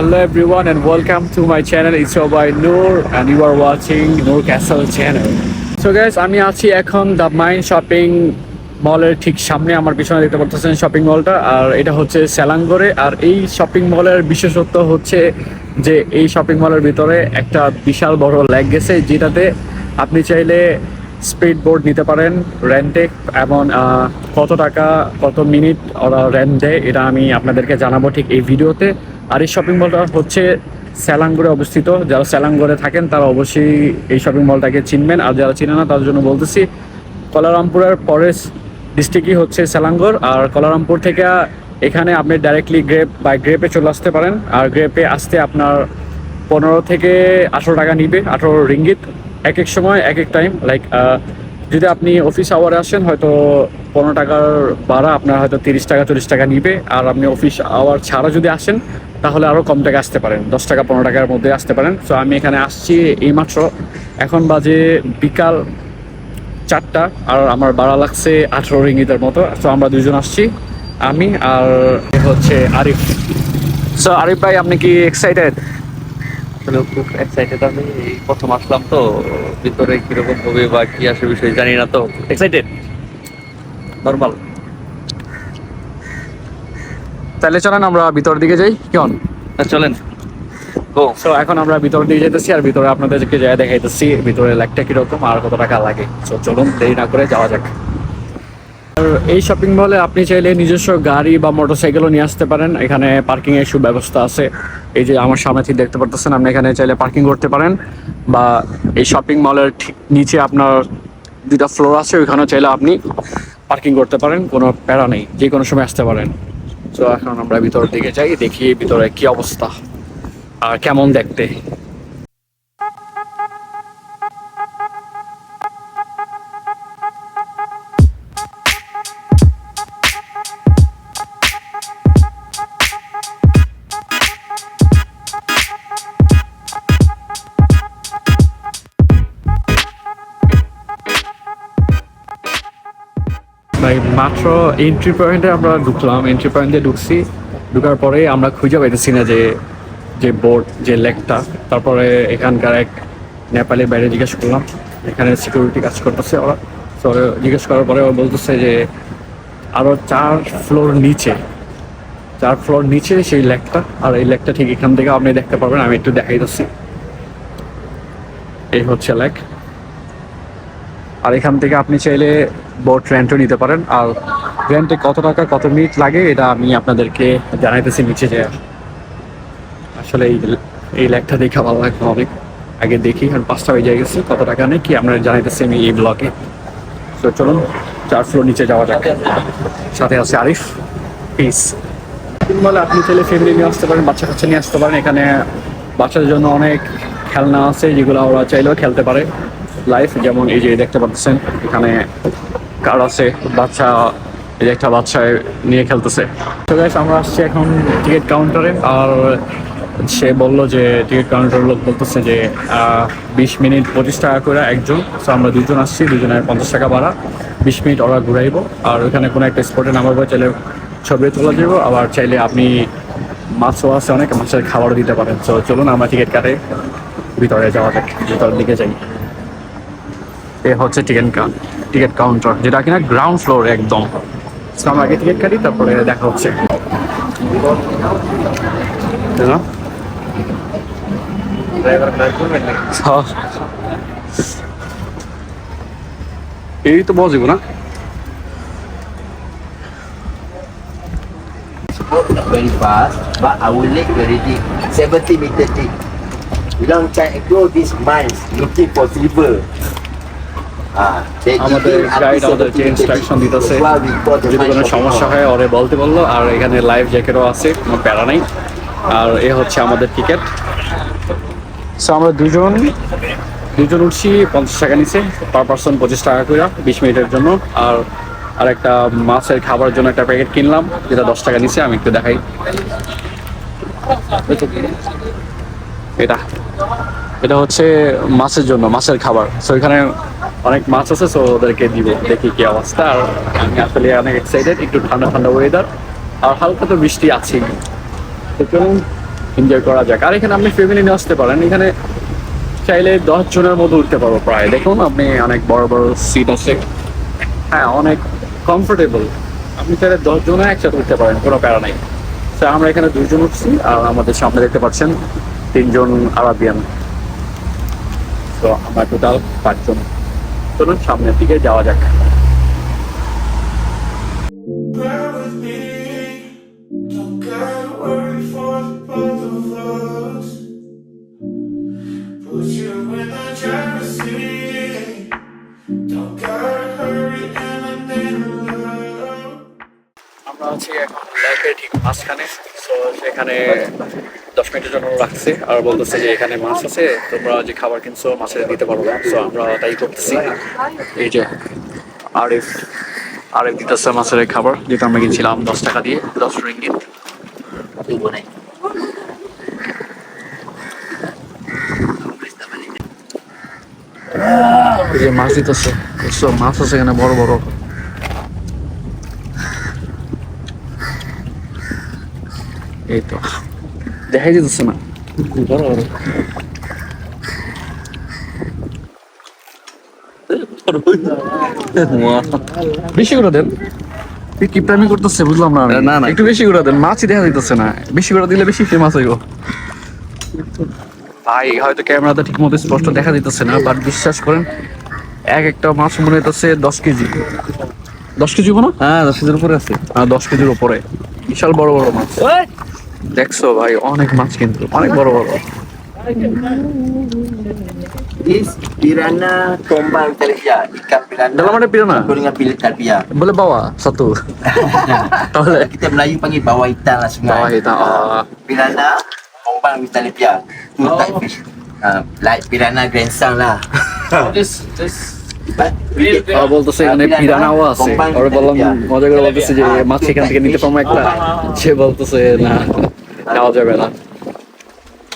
Hello everyone and welcome to my channel. It's your boy Noor and you are watching Noor Castle channel. So guys, আমি আছি এখন the mine shopping মলের ঠিক সামনে। আমার পিছনে দেখতে পাচ্ছেন শপিং মলটা, আর এটা হচ্ছে সেলাঙ্গরে। আর এই শপিং মলের বিশেষত্ব হচ্ছে যে এই শপিং মলের ভিতরে একটা বিশাল বড় লেক গেছে, যেটাতে আপনি চাইলে স্পিড বোর্ড নিতে পারেন রেন্টে। এবং কত টাকা কত মিনিট ওরা রেন্ট দেয় এটা আমি আপনাদেরকে জানাবো ঠিক এই ভিডিওতে। আর এই শপিং মলটা হচ্ছে সেলাঙ্গরে অবস্থিত। যারা সেলাঙ্গরে থাকেন তারা অবশ্যই এই শপিং মলটাকে চিনবেন, আর যারা চিনে না তাদের জন্য বলতেছি কোলালামপুরের পরের ডিস্ট্রিক্টই হচ্ছে সেলাঙ্গর। আর কোলালামপুর থেকে এখানে আপনি ডাইরেক্টলি গ্রেপে চলে আসতে পারেন। আর গ্রেপে আসতে আপনার 15 থেকে 18 টাকা নিবে, 18 রিঙ্গিত। এক এক সময় এক এক টাইম, লাইক যদি আপনি অফিস আওয়ারে আসেন হয়তো 15 টাকার ভাড়া আপনার হয়তো 30 টাকা 40 টাকা নিবে। আর আপনি অফিস আওয়ার ছাড়া যদি আসেন তাহলে আরও কম টাকা আসতে পারেন, 10 টাকা 15 টাকার মধ্যে আসতে পারেন। সো আমি এখানে আসছি এইমাত্র, এখন বাজে বিকাল 4টা, আর আমার ভাড়া লাগছে 18 রিঙ্গিতের মতো। সো আমরা দুজন আসছি, আমি আর হচ্ছে আরিফ। সো আরিফ ভাই, আপনি কি এক্সাইটেড? খুব এক্সাইটেড। আমি এই প্রথম আসলাম তো, ভিতরে কিরকম হবে বা কি আসে বিষয় জানি না, তো এক্সাইটেড নর্মাল। তাহলে চলেন আমরা ভিতরের দিকে যাই, কেমন? চলেন। সো এখন আমরা ভিতরের দিকে যেতেছি, আর ভিতরে আপনাদেরকে যাই দেখাইতেছি ভিতরে ল্যাকটা কিরকম আর কত টাকা লাগে। সো চলুন দেরি না করে যাওয়া যাক। আর এই শপিং মলে আপনি চাইলে নিজস্ব গাড়ি বা মোটরসাইকেলও নিয়ে আসতে পারেন। এখানে পার্কিং এর সুব্যবস্থা আছে। এই যে আমার সামনে থেকে দেখতে পারতেছেন, আপনি এখানে চাইলে পার্কিং করতে পারেন, বা এই শপিং মলের ঠিক নিচে আপনার 2টা ফ্লোর আছে, ওইখানেও চাইলে আপনি পার্কিং করতে পারেন, কোনো প্যারা নেই, যে কোনো সময় আসতে পারেন। তো এখন আমরা ভিতরের দিকে যাই, দেখি ভিতরে কি অবস্থা আর কেমন দেখতে। ভাই মাত্র এন্ট্রি পয়েন্টে আমরা ঢুকলাম, এন্ট্রি পয়েন্টে ঢুকছি, ঢুকার পরে আমরা খুঁজে পাইতেছি না যে বোর্ড, যে লেকটা। তারপরে এখানকার এক নেপালি বাইরে জিজ্ঞেস করলাম, এখানে সিকিউরিটি কাজ করতেছে ওরা। তো জিজ্ঞেস করার পরে ও বলতেছে যে আরও 4 ফ্লোর নিচে সেই লেকটা। আর এই লেকটা ঠিক এখান থেকে আপনি দেখতে পারবেন, আমি একটু দেখাইতেছি। এই হচ্ছে লেক, আর এখান থেকে আপনি চাইলে বোট রেন্টও নিতে পারেন। আর রেন্টে কত টাকা কত মিনিট লাগে এটা আমি আপনাদেরকে জানাইতেছি নিচে যে। আসলে এই লেকটা দেখে ভালো লাগবে অনেক। আগে দেখি, আর 5টা বেজে গেছে, কত টাকা নেই কি আপনার জানাইতেছি আমি এই ব্লগে। তো চলুন 4 ফ্লোর নিচে যাওয়া যাক। সাথে আছে আরিফ, পিস। বলে আপনি চাইলে ফ্যামিলি নিয়ে আসতে পারেন, বাচ্চা কাচ্চা নিয়ে আসতে পারেন। এখানে বাচ্চাদের জন্য অনেক খেলনা আছে যেগুলো ওরা চাইলেও খেলতে পারে লাইফ। যেমন এই যে দেখতে পাচ্ছেন এখানে কার আছে, বাচ্চা, এই যে একটা বাচ্চা নিয়ে খেলতেছে। তো গাইস, আমরা আসছি এখন টিকিট কাউন্টারে। আর সে বললো যে টিকিট কাউন্টারের লোক বলতেছে যে 20 মিনিট 25 টাকা করে একজন। তো আমরা দুজন আসছি, দুজনের 50 টাকা ভাড়া, 20 মিনিট ওরা ঘুরাইবো। আর ওখানে কোনো একটা স্পটে নামাবো, চাইলে ছবি তোলা যাবো। আবার চাইলে আপনি মাছও আছে অনেক, মাছের খাবারও দিতে পারেন। তো চলুন আমরা টিকিট কাটে ভিতরে যাওয়া যাক, ভিতরের দিকে যাই। এ হচ্ছে টিকিট কাউন্টার, যেটা কিনা গ্রাউন্ড ফ্লোর একদম। তো আমরা আগে টিকিট কাটি, তারপরে দেখা হচ্ছে। এই তো বসব না। Very fast, but our leg very deep, 70 meter deep. We don't try to go this mines looking for silver. আমাদের গাইড আমাদের যে ইনস্ট্রাকশন দিতেছে, যদি কোনো সমস্যা হয় ওরে বলতে বললো। আর এখানে লাইফ জ্যাকেটও আছে, কোনো প্যারা নাই। আর এ হচ্ছে আমাদের টিকিট। সো আমরা দুজন উঠছি, 50 টাকা নিচে পার পার্সন, 25 টাকা করে 20 মিনিটের জন্য। আর একটা মাছের খাবারের জন্য একটা প্যাকেট কিনলাম, যেটা 10 টাকা নিচে। আমি একটু দেখাই, এটা হচ্ছে মাছের জন্য, মাছের খাবার। সো এখানে অনেক মাছ আছে, সো ওদেরকে দিব, দেখি কি অবস্থা। আর আমি আসলে অনেক এক্সাইটেড, একটু ঠান্ডা ঠান্ডা ওয়েদার, আর হালকা তো বৃষ্টি আছেই। তো চলুন এনজয় করা যাক। আর এখানে আপনি ফ্যামিলি নিয়ে আসতে পারেন, এখানে চাইলে 10 জনের মতো উঠতে পারবো প্রায়। দেখুন আপনি অনেক বড় বড় সিট আছে, হ্যাঁ অনেক কমফোর্টেবল। আপনি চাইলে 10 জনে একসাথে উঠতে পারেন, কোনো প্যারা নাই। তো আমরা এখানে 2 জন উঠছি, আর আমাদের সামনে দেখতে পাচ্ছেন 3 জন আরাবিয়ান। তো আমরা টোটাল 5 জন। চলুন সামনের দিকে যাওয়া যাক। Bear with me. Don't gotta worry for the both of us. Put you in the driver's seat. Don't gotta hurry and I need love. আমরা আছি এখন লেকের ঠিক মাঝখানে। তো সেখানে 10 মিনিটের জন্য রাখছে, আর বলতেছে যে এখানে মাছ আছে, তোমরা যে খাবার কিনছো মাছের দিতে পারবো। তো আমরা তাই করতেছি। এই যে আরিফ দিতেছে মাছের খাবার, যেটা আমরা কিনছিলাম 10 টাকা দিয়ে, 10 রিঙ্গিত। এই যে মাছ দিতেছে, মাছ আছে এখানে বড় বড়। এই তো দেখাই দিতেছে না, বড় বড়। বেশি করে দেন, কি প্রেমী করতেছে বুঝলাম না। না, না। একটু বেশি করে দেন, মাছই দেখা দিতেছে না। বেশি করে দিলে বেশি ফেমাস হইব ভাই। হয়তো ক্যামেরাতে ঠিক মতো স্পষ্ট দেখা দিতেছে না, বাট বিশ্বাস করেন একটা মাছ মনে হইতেছে 10 কেজি। 10 কেজি কোনো, হ্যাঁ 10 কেজির উপরে আছে। 10 কেজির উপরে, বিশাল বড় বড় মাছ। দেখছো ভাই, অনেক মাছ কিন্তু, অনেক বড় বড়। This piranha tombang talipia, ikan piranha. Dalam ada piranha? Campur dengan talipia. Boleh bawa satu? Boleh. Kita Melayu panggil bawah hitam lah sungai. Bawah hitam, oh. Piranha tombang with talipia. Two type fish. Like piranha grandson lah. But we get বলতেছে এখানে পিরানাও আছে। আর বললাম মজা করে, বলতেছে যে মাছ এখান থেকে নিতে পারবো একটা। সে বলতেছে না, নেওয়া যাবে না।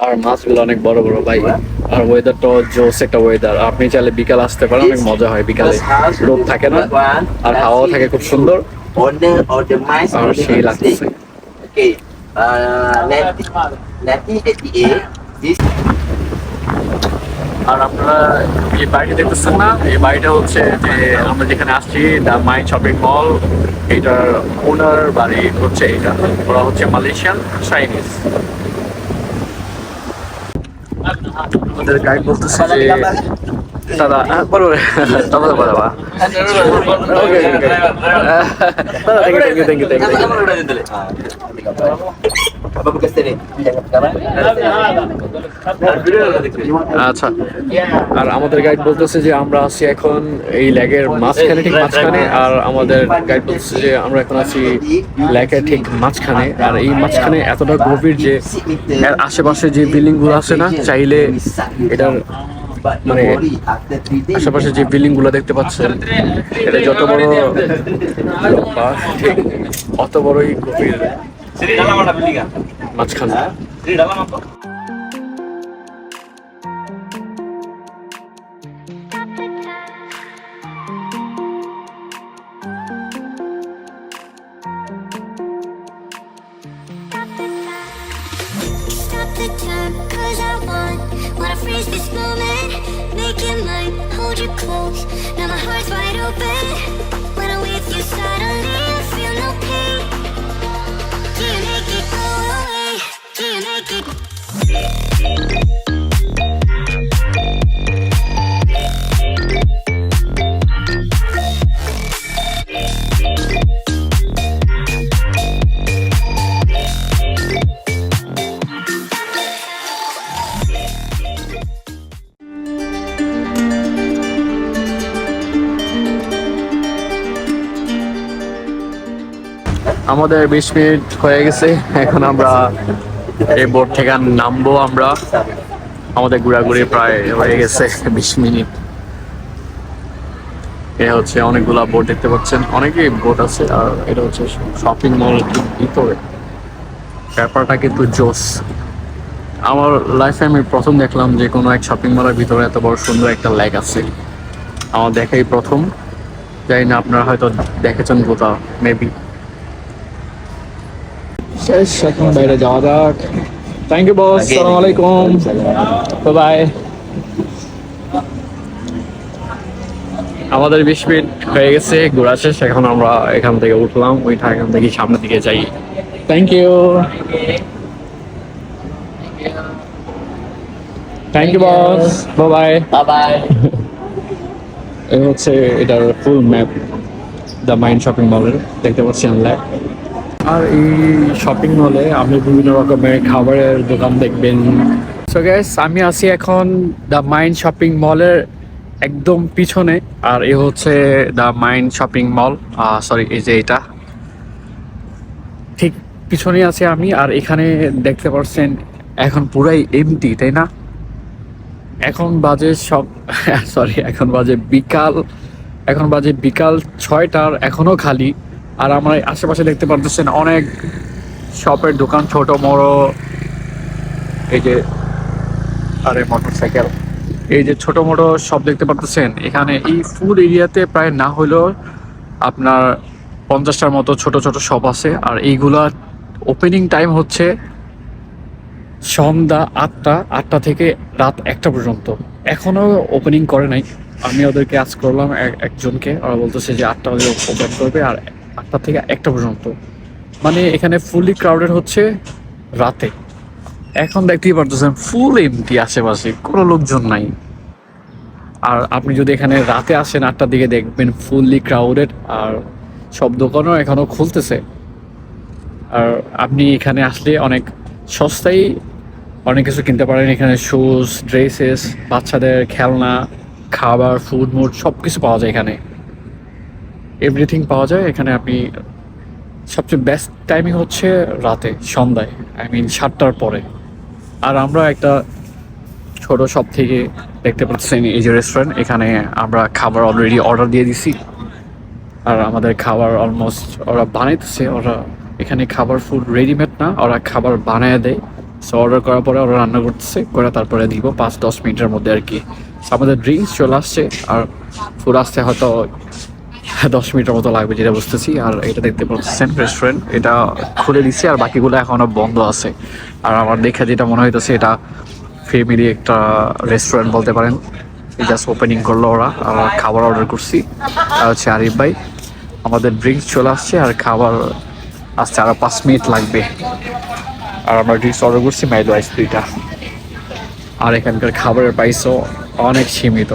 আর মাছগুলো অনেক বড় বড় ভাই। আর ওয়েদারটাও জোস একটা ওয়েদার। আপনি চাইলে বিকাল আসতে পারেন, অনেক মজা হয় বিকালে। রোদ থাকে না, আর হাওয়াও থাকে খুব সুন্দর। owner of the mines R owner সেই of the লাগতেছে। snake. Okay. 1988 this আর আপনারা এই বাড়িটা দেখতেছেন না, এই বাড়িটা হচ্ছে যে আমরা যেখানে আসছি দ্য মাইন শপিং মল, এটার ওনার বাড়ি হচ্ছে এটা। ওরা হচ্ছে মালয়েশিয়ান চাইনিজ। আমাদের গাইড বলতেছে যে দাদা বলো দাদা দাদা okay thank you. apa bekas ni? আচ্ছা, আর আমাদের গাইড বলতেছে যে আমরা আছি এখন এই লেকের মাঝখানে, ঠিক মাঝখানে। আর আমাদের গাইড বলতেছে যে আমরা এখন আছি লেকের ঠিক মাঝখানে। আর এই মাঝখানে এতটা গভীর যে এর আশেপাশে যে বিল্ডিং গুলো আছে না, চাইলে এটার মানে আশেপাশে যে বিল্ডিং গুলো দেখতে পাচ্ছেন, এটা যত বড় লম্বা ঠিক অত বড়ই গভীর মাঝখানে। Stop the time, 'cause I wanna freeze this moment. Make it mine, hold you close. Now my heart's wide open. When I'm with you, suddenly I feel no pain. Do you make it go away? Do you make it? আমাদের 20 minute হয়ে গেছে, এখন আমরা এই boat থেকে নামবো। আমরা আমাদের ঘোরাঘুরি প্রায় হয়ে গেছে 20 মিনিট। এ হচ্ছে অনেকগুলা বোট দেখতে পাচ্ছেন, অনেকই বোট আছে। আর এটা হচ্ছে শপিং মল ভিতরে, ব্যাপারটা কিন্তু জোস। আমার লাইফে আমি প্রথম দেখলাম যে কোনো এক শপিং মলের ভিতরে এত বড় সুন্দর একটা লেক আছে। আমার দেখাই প্রথম, জানি না আপনারা হয়তো দেখেছেন কোথাও, মেবি। শেষ, এখন বাইরে যাওয়া যাক। Thank you boss, Again. আসসালামু আলাইকুম, বাই বাই। আমাদের 20 মিনিট হয়ে গেছে ঘোরা শেষ, এখন আমরা এখান থেকে উঠলাম, ওইটা এখান থেকে সামনের দিকে যাই। Thank you, thank you boss, bye bye. Bye bye. এই হচ্ছে এটার full map the mind shopping মলের, দেখতে পাচ্ছি আমরা। আর এই শপিং মলে আপনি বিভিন্ন রকমের খাবারের দোকান দেখবেন। সো গাইস, আমি আছি এখন দ্য মাইন্ড শপিং মলের একদম পিছনে, আর এ হচ্ছে the mind shopping mall, sorry এই যে এটা ঠিক পিছনে আছি আমি। আর এখানে দেখতে পাচ্ছেন এখন পুরাই এমটি, তাই না? এখন বাজে সব সরি এখন বাজে বিকাল 6টার, এখনো খালি। আর আমরা আশেপাশে দেখতে পারতেছেন অনেক শপের দোকান, ছোট বড়। এই যে আরে মোটরসাইকেল, এই যে ছোট মোটো সব দেখতে পারতেছেন এখানে। এই ফুল এরিয়াতে প্রায় না হলেও আপনার 50টার মতো ছোট ছোট শপ আছে। আর এইগুলা ওপেনিং টাইম হচ্ছে সন্ধ্যা 8টা থেকে রাত 1টা পর্যন্ত। এখনো ওপেনিং করে নাই। আমি ওদেরকে আজ করলাম একজনকে, ওরা বলতেছে যে 8টা বাজে ওপেন করবে, আর 8টা থেকে 1টা পর্যন্ত। মানে এখানে ফুললি ক্রাউডেড হচ্ছে রাতে। এখন দেখতেই পারতেছেন ফুল এমটি, আশেপাশে কোনো লোকজন নাই। আর আপনি যদি এখানে রাতে আসেন 8টার দিকে, দেখবেন ফুললি ক্রাউডেড, আর সব দোকানও এখনো খুলতেছে। আর আপনি এখানে আসলে অনেক সস্তায় অনেক কিছু কিনতে পারেন। এখানে শুজ, ড্রেসেস, বাচ্চাদের খেলনা, খাবার, ফুড মুড সব কিছু পাওয়া যায় এখানে। এভরিথিং পাওয়া যায় এখানে। আপনি সবচেয়ে বেস্ট টাইমিং হচ্ছে রাতে, সন্ধ্যায়, 7টার পরে। আর আমরা একটা ছোট শপ থেকে দেখতে পাচ্ছেন এই যে রেস্টুরেন্ট, এখানে আমরা খাবার অলরেডি অর্ডার দিয়ে দিছি। আর আমাদের খাবার অলমোস্ট ওরা বানাইতেছে। ওরা এখানে খাবার ফুড রেডিমেড না, ওরা খাবার বানায় দেয়। সো অর্ডার করার পরে ওরা রান্না করতেছে, করে তারপরে দিব 5-10 মিনিটের মধ্যে আর কি। আমাদের ড্রিঙ্কস চলে আসছে, আর ফুড আসতে হয়তো 10 মিনিটের মতো লাগবে যেটা বুঝতেছি। আর এটা দেখতে পাচ্ছেন রেস্টুরেন্ট, এটা খুলে দিচ্ছে, আর বাকিগুলো এখনো বন্ধ আছে। আর আমার দেখে যেটা মনে হইতেছে এটা ফ্যামিলি একটা রেস্টুরেন্ট বলতে পারেন। জাস্ট ওপেনিং করলো ওরা। আর খাবার অর্ডার করছি, আর হচ্ছে আরিফ ভাই। আমাদের ড্রিঙ্কস চলে আসছে, আর খাবার আসতে আরো 5 মিনিট লাগবে। আর আমরা ড্রিঙ্কস অর্ডার করছি মাইলো আইস 2টা। আর এখানকার খাবারের প্রাইসও অনেক সীমিত,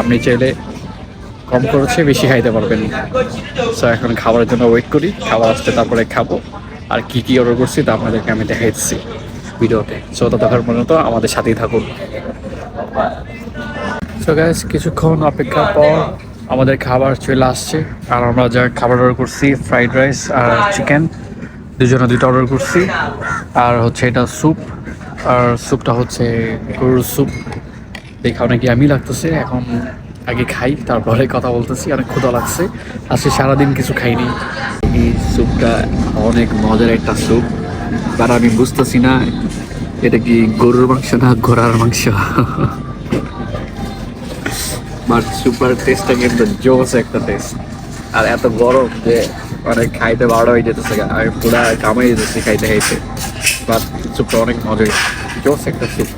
আপনি চাইলে কম খরচে বেশি খাইতে পারবেন। সো এখন খাবারের জন্য ওয়েট করি, খাবার আসতে তারপরে খাবো। আর কি কি অর্ডার করছি তা আপনাদেরকে আমি দেখাইছি ভিডিওতে। সো ততক্ষণ পর্যন্ত আমাদের সাথেই থাকুন। সো গাইস, কিছুক্ষণ অপেক্ষার পর আমাদের খাবার চলে আসছে। আর আমরা যা খাবার অর্ডার করছি, ফ্রাইড রাইস আর চিকেন, দুজনে 2টা অর্ডার করছি। আর হচ্ছে এটা স্যুপ, আর স্যুপটা হচ্ছে গরুর স্যুপ। দেখা অনেক ইয়ামি লাগতেছে। এখন আগে খাই, তারপরে কথা বলতেছি। অনেক ক্ষুধা লাগছে, আজকে সারাদিন কিছু খাইনি। এই স্যুপটা অনেক মজার একটা স্যুপ, আর আমি বুঝতেছি না এটা কি গরুর মাংস না ঘোড়ার মাংস। বাট সুপার টেস্টটা কিন্তু জোস একটা টেস্ট। আর এত গরম যে অনেক খাইতে বারো হয়ে যেতেছে, আমি পুরা কামাই যেতেছি খাইতে খাইতে। বাট স্যুপটা অনেক মজার, জোস একটা স্যুপ।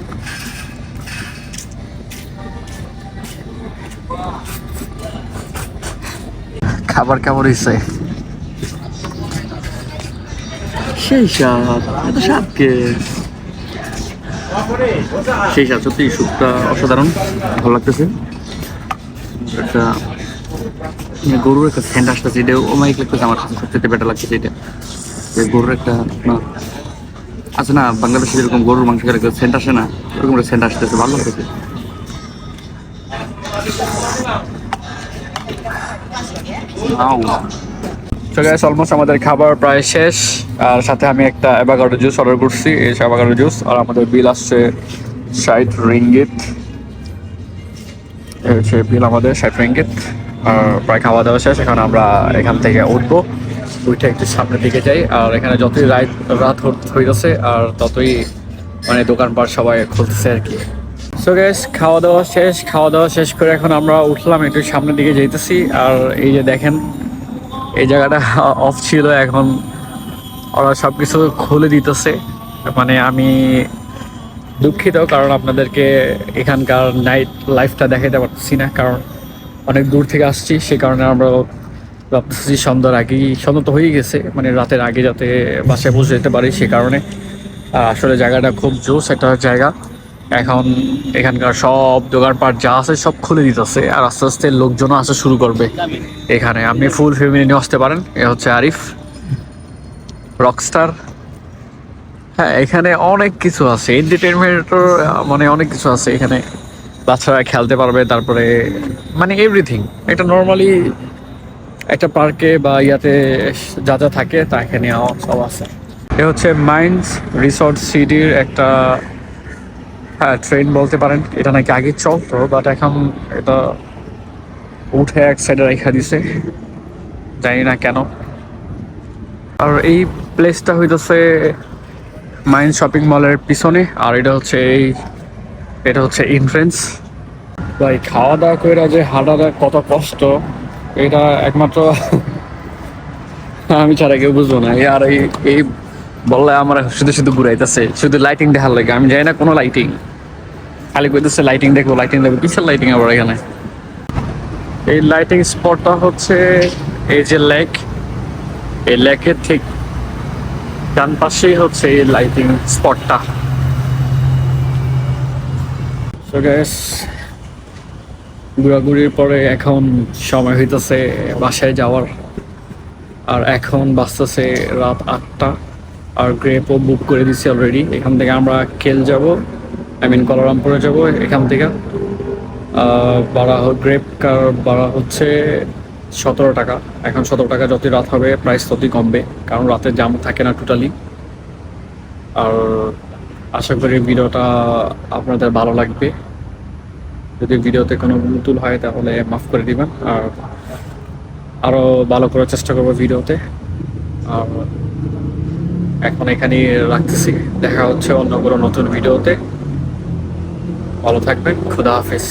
খাবার কেমন হয়েছে? সেই স্বাদ, এত স্বাদ কে? সেই স্বাদ, সত্যি স্যুপটা অসাধারণ, ভালো লাগতেছে। একটা গরুর একটা সেন্ট আসতেছে, এটা অমায়িক লাগতেছে আমার কাছে, সবচেয়ে বেটার লাগতেছে এটা। গরুর একটা আছে না বাংলাদেশে যেরকম গরুর মাংস খেলে সেন্ট আসে না, ওরকম একটা সেন্ট আসতেছে, ভালো লাগতেছে। So guys, অলমোস্ট আমাদের খাবার প্রায় শেষ। আর সাথে আমি একটা অ্যাভোকাডো জুস অর্ডার করছি, এই অ্যাভোকাডো জুস। আর আমাদের বিল আসছে 60 রিঙ্গিত। এই হচ্ছে বিল আমাদের 60 রিঙ্গিত। আর প্রায় খাওয়া দাওয়া শেষ, এখন আমরা এখান থেকে উঠবো, উঠে একটু সামনের দিকে যাই। আর এখানে যতই রাত হইতেছে, আর ততই মানে দোকানপাট সবাই খুলতেছে আর কি। সো গাইস, খাওয়া দাওয়া শেষ করে এখন আমরা উঠলাম, একটু সামনের দিকে যাইতেছি। আর এই যে দেখেন, এই জায়গাটা অফ ছিল, এখন ওরা সব কিছু খুলে দিতেছে। মানে আমি দুঃখিত, কারণ আপনাদেরকে এখানকার নাইট লাইফটা দেখাতে পারতেছি না, কারণ অনেক দূর থেকে আসছি। সে কারণে আমরা ভাবতেছি সন্ধ্যার আগেই, সন্ধ্যা তো হয়ে গেছে, মানে রাতের আগে যাতে বাসায় পৌঁছে যেতে পারি সে কারণে। আর আসলে জায়গাটা খুব জোস একটা জায়গা। এখন এখানকার সব দোকানপাট যা আছে সব খুলে দিতেছে, আর আস্তে আস্তে লোকজনও আসা শুরু করবে এখানে। আপনি ফুল ফ্যামিলি নিয়ে আসতে পারেন। এ হচ্ছে আরিফ, রকস্টার। হ্যাঁ, এখানে অনেক কিছু আছে, এন্টারটেনমেন্টের মানে অনেক কিছু আছে এখানে। বাচ্চারা খেলতে পারবে, তারপরে মানে এভরিথিং। এটা নর্মালি একটা পার্কে বা ইয়াতে যা যা থাকে তা এখানে সব আছে। এ হচ্ছে মাইন্ডস রিসর্ট সিটির একটা, হ্যাঁ, ট্রেন বলতে পারেন। এটা নাকি আগে চলতো, বাট এখন এটা উঠে এক সাইডে রেখা দিছে, জানি না কেন। আর এই প্লেসটা হইতেছে মাইন্ড শপিং মলের পিছনে, আর এটা হচ্ছে এন্ট্রেন্স। ভাই, খাওয়া দাওয়া করে যে হাঁটাটা কত কষ্ট, এটা একমাত্র আমি ছাড়া কেউ বুঝবো না। আর এই বললে আমার শুধু শুধু ঘুরাইতেছে, শুধু লাইটিং দেখার লাগে। আমি জানি না কোনো লাইটিং, খালি কইতেছে লাইটিং দেখবো, কিসের লাইটিং আবার এখানে? এই লাইটিং স্পটটা হচ্ছে এই যে লেক, এই লেকের ঠিক ডান পাশেই হচ্ছে এই লাইটিং স্পটটা। সো গাইস, ঘোরাঘুরির পরে এখন সময় হইতেছে বাসায় যাওয়ার। আর এখন বাজতেছে রাত 8টা, আর গ্রেপও বুক করে দিচ্ছি অলরেডি। এখান থেকে আমরা কেল যাব, কলারামপুরে যাব। এখান থেকে গ্রেপ কার ভাড়া হচ্ছে 17 টাকা। এখন 17 টাকা, যতই রাত হবে প্রাইস ততই কমবে, কারণ রাতে জাম থাকে না টোটালি। আর আশা করি ভিডিওটা আপনাদের ভালো লাগবে। যদি ভিডিওতে কোনো ভুল হয় তাহলে মাফ করে দিবেন, আর আরও ভালো করার চেষ্টা করবো ভিডিওতে। আর এখন এখানেই রাখতেছি, দেখা হচ্ছে অন্য কোনো নতুন ভিডিওতে। ভালো থাকবেন, খুদা হাফেজ।